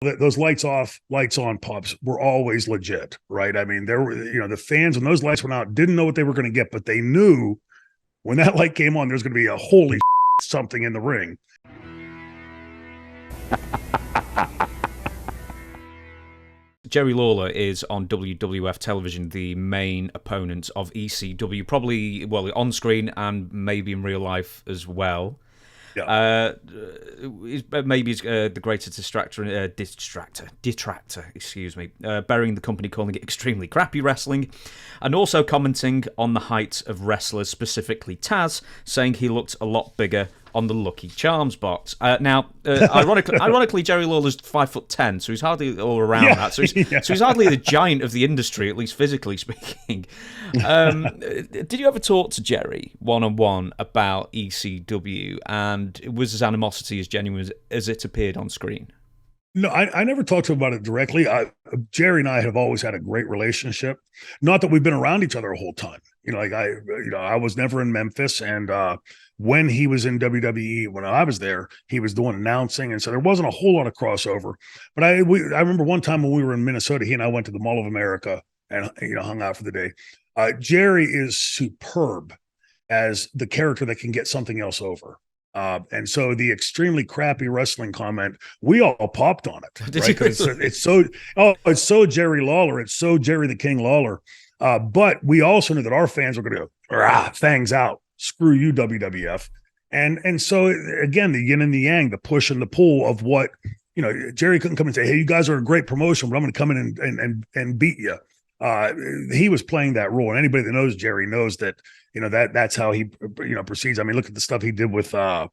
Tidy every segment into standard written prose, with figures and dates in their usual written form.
those lights off, lights on pops were always legit, right? I mean, there were, the fans when those lights went out didn't know what they were going to get, but they knew when that light came on, there's going to be a holy something in the ring. Jerry Lawler is on WWF television the main opponent of ECW, probably, well, on screen and maybe in real life as well. Yeah. Maybe he's the greatest detractor, excuse me, burying the company, calling it extremely crappy wrestling, and also commenting on the height of wrestlers, specifically Taz, saying he looked a lot bigger on the Lucky Charms box. Ironically, Jerry Lawler's 5'10", so he's hardly all around that. So he's hardly the giant of the industry, at least physically speaking. Did you ever talk to Jerry one-on-one about ECW, and was his animosity as genuine as it appeared on screen? No, I never talked to him about it directly. Jerry and I have always had a great relationship. Not that we've been around each other the whole time. I was never in Memphis, and when he was in WWE, when I was there, he was doing announcing, and so there wasn't a whole lot of crossover. But I remember one time when we were in Minnesota, he and I went to the Mall of America and hung out for the day. Jerry is superb as the character that can get something else over. And so the extremely crappy wrestling comment, we all popped on it. Right? It's so Jerry Lawler. It's so Jerry the King Lawler. But we also knew that our fans were going to go, fangs out. Screw you, WWF. And so, again, the yin and the yang, the push and the pull of what, Jerry couldn't come and say, hey, you guys are a great promotion, but I'm going to come in and beat you. He was playing that role. And anybody that knows Jerry knows that, that's how he, proceeds. I mean, look at the stuff he did with the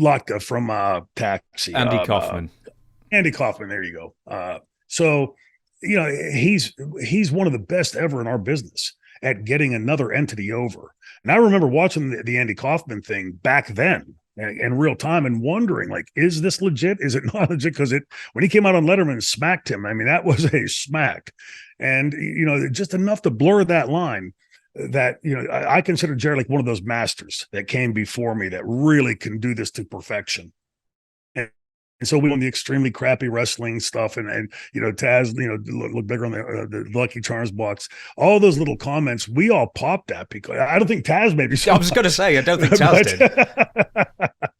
Lotka from Taxi. Andy Kaufman. Andy Kaufman, there you go. So, he's one of the best ever in our business at getting another entity over. And I remember watching the Andy Kaufman thing back then in real time and wondering, like, is this legit? Is it not legit? Because when he came out on Letterman and smacked him, I mean, that was a smack. And, just enough to blur that line that, I consider Jerry like one of those masters that came before me that really can do this to perfection. And so we won the extremely crappy wrestling stuff, and Taz, look bigger on the Lucky Charms box. All those little comments, we all popped at because I don't think Taz maybe. I was going to say, I don't think Taz did.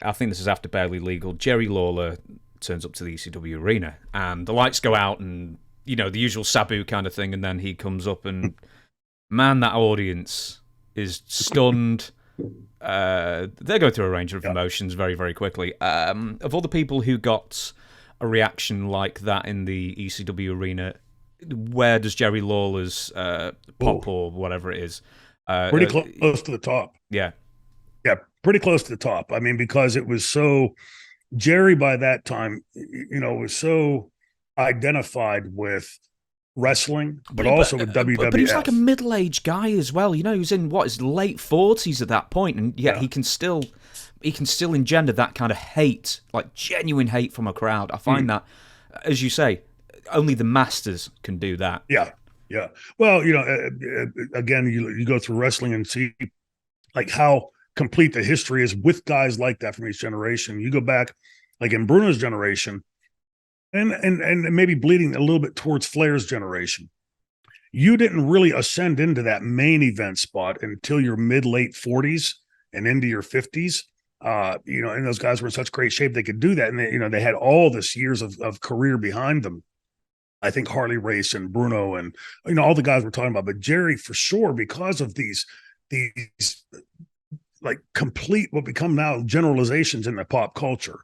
I think this is after Barely Legal. Jerry Lawler turns up to the ECW Arena, and the lights go out, and the usual Sabu kind of thing, and then he comes up, and man, that audience is stunned. They're going through a range of emotions very, very quickly. Of all the people who got a reaction like that in the ECW Arena, where does Jerry Lawler's pop or whatever it is? Pretty close to the top. Yeah. Yeah, pretty close to the top. I mean, because it was so, Jerry by that time, was so identified with wrestling, but also with WWF. But he was like a middle-aged guy as well. He was in his late 40s at that point, and yet he can still engender that kind of hate, like genuine hate from a crowd. I find that, as you say, only the masters can do that. Yeah. Well, again, you go through wrestling and see like how complete the history is with guys like that from each generation. You go back, like in Bruno's generation, and maybe bleeding a little bit towards Flair's generation. You didn't really ascend into that main event spot until your mid-late 40s and into your 50s. And those guys were in such great shape they could do that. And they had all this years of career behind them. I think Harley Race and Bruno and all the guys we're talking about, but Jerry for sure, because of these like complete what become now generalizations in the pop culture.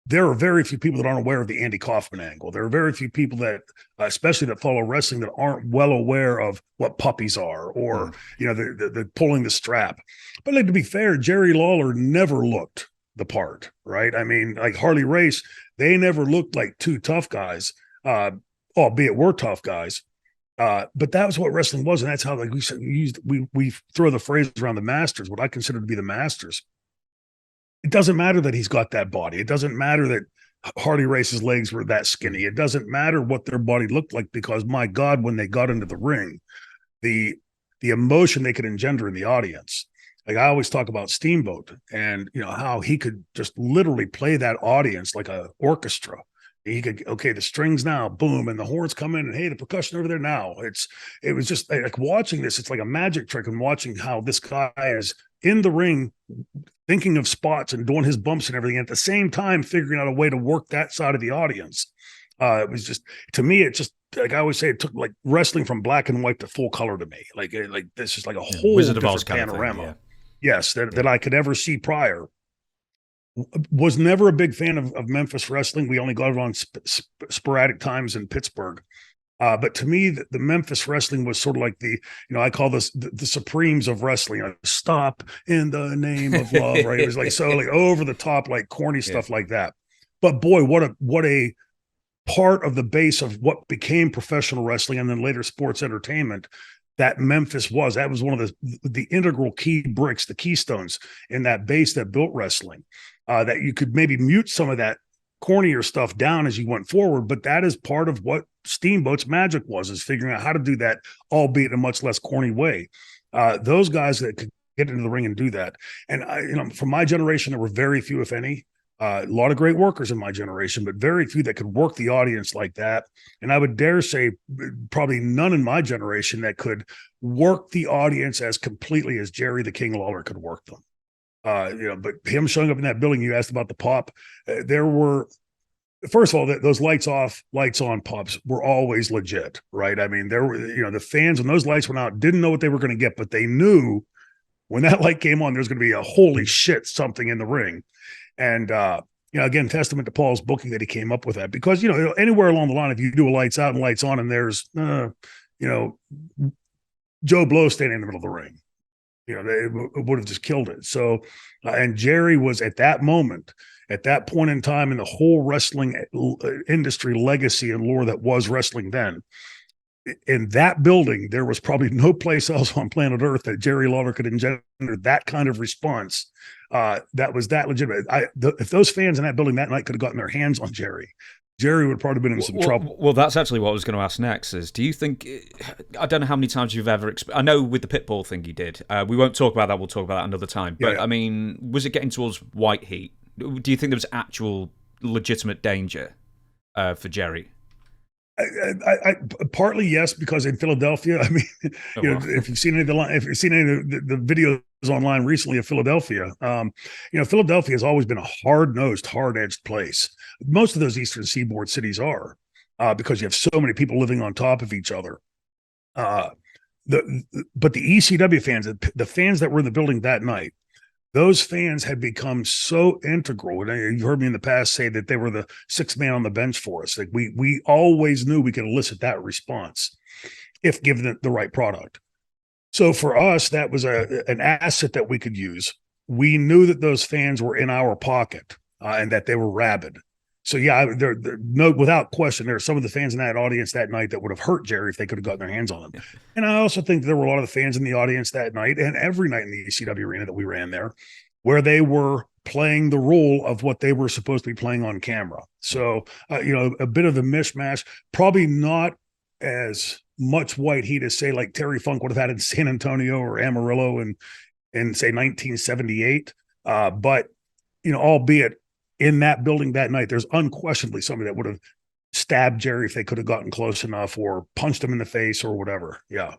There are very few people that aren't aware of the Andy Kaufman angle. There are very few people that, especially that follow wrestling, that aren't well aware of what puppies are or, the pulling the strap. But like, to be fair, Jerry Lawler never looked the part, right? I mean, like Harley Race, they never looked like two tough guys, albeit were tough guys. But that was what wrestling was. And that's how, like we throw the phrase around the masters, what I consider to be the masters. It doesn't matter that he's got that body. It doesn't matter that Harley Race's legs were that skinny. It doesn't matter what their body looked like, because my God, when they got into the ring, the emotion they could engender in the audience. Like I always talk about Steamboat and, you know, how he could just literally play that audience like a orchestra. He could, okay, the strings now, boom, and the horns come in, and hey, the percussion over there now. It was just like watching this. It's like a magic trick, and watching how this guy is in the ring, thinking of spots and doing his bumps and everything, at the same time figuring out a way to work that side of the audience. It was just, to me, it just, like I always say, it took like wrestling from black and white to full color to me. Like this is like a whole Wizard of Oz different kind panorama. Of thing, yes, that I could ever see prior. Was never a big fan of Memphis wrestling. We only got it on sporadic times in Pittsburgh. But to me, the Memphis wrestling was sort of like the, you know, I call this the Supremes of wrestling. Like, stop in the name of love, right? It was like so like over the top, like corny stuff like that. But boy, what a part of the base of what became professional wrestling and then later sports entertainment that Memphis was. That was one of the integral key bricks, the keystones in that base that built wrestling. That you could maybe mute some of that cornier stuff down as you went forward, but that is part of what Steamboat's magic was, is figuring out how to do that, albeit in a much less corny way. Those guys that could get into the ring and do that. And you know, from my generation, there were very few, if any. A lot of great workers in my generation, but very few that could work the audience like that. And I would dare say probably none in my generation that could work the audience as completely as Jerry the King Lawler could work them. You know, but him showing up in that building, you asked about the pop. There were, first of all, those lights off, lights on pops were always legit, right? I mean, there were, you know, the fans when those lights went out didn't know what they were going to get, but they knew when that light came on, there's going to be a holy shit something in the ring. And, you know, again, testament to Paul's booking that he came up with that, because, you know, anywhere along the line, if you do a lights out and lights on and there's, you know, Joe Blow standing in the middle of the ring, you know, it would have just killed it. So, and Jerry was at that moment, at that point in time in the whole wrestling industry legacy and lore that was wrestling then, in that building, there was probably no place else on planet Earth that Jerry Lawler could engender that kind of response. That was that legitimate. If those fans in that building that night could have gotten their hands on Jerry would have probably been in some trouble. Well, that's actually what I was going to ask next. Is, do you think? I don't know how many times you've ever. I know with the Pitbull thing you did. We won't talk about that. We'll talk about that another time. But I mean, was it getting towards white heat? Do you think there was actual legitimate danger for Jerry? I partly yes, because in Philadelphia, I mean, you know, if you've seen any of the videos online recently of Philadelphia, you know, Philadelphia has always been a hard-nosed, hard-edged place. Most of those Eastern Seaboard cities are, because you have so many people living on top of each other. But the ECW fans, the fans that were in the building that night, those fans had become so integral. And you heard me in the past say that they were the sixth man on the bench for us. Like we always knew we could elicit that response if given the right product. So for us, that was an asset that we could use. We knew that those fans were in our pocket and that they were rabid. So yeah, no, without question, there are some of the fans in that audience that night that would have hurt Jerry if they could have gotten their hands on him. Yeah. And I also think there were a lot of the fans in the audience that night and every night in the ECW arena that we ran there, where they were playing the role of what they were supposed to be playing on camera. So, you know, a bit of a mishmash, probably not as much white heat as say like Terry Funk would have had in San Antonio or Amarillo in say 1978. But, you know, albeit in that building that night, there's unquestionably somebody that would have stabbed Jerry if they could have gotten close enough or punched him in the face or whatever. Yeah.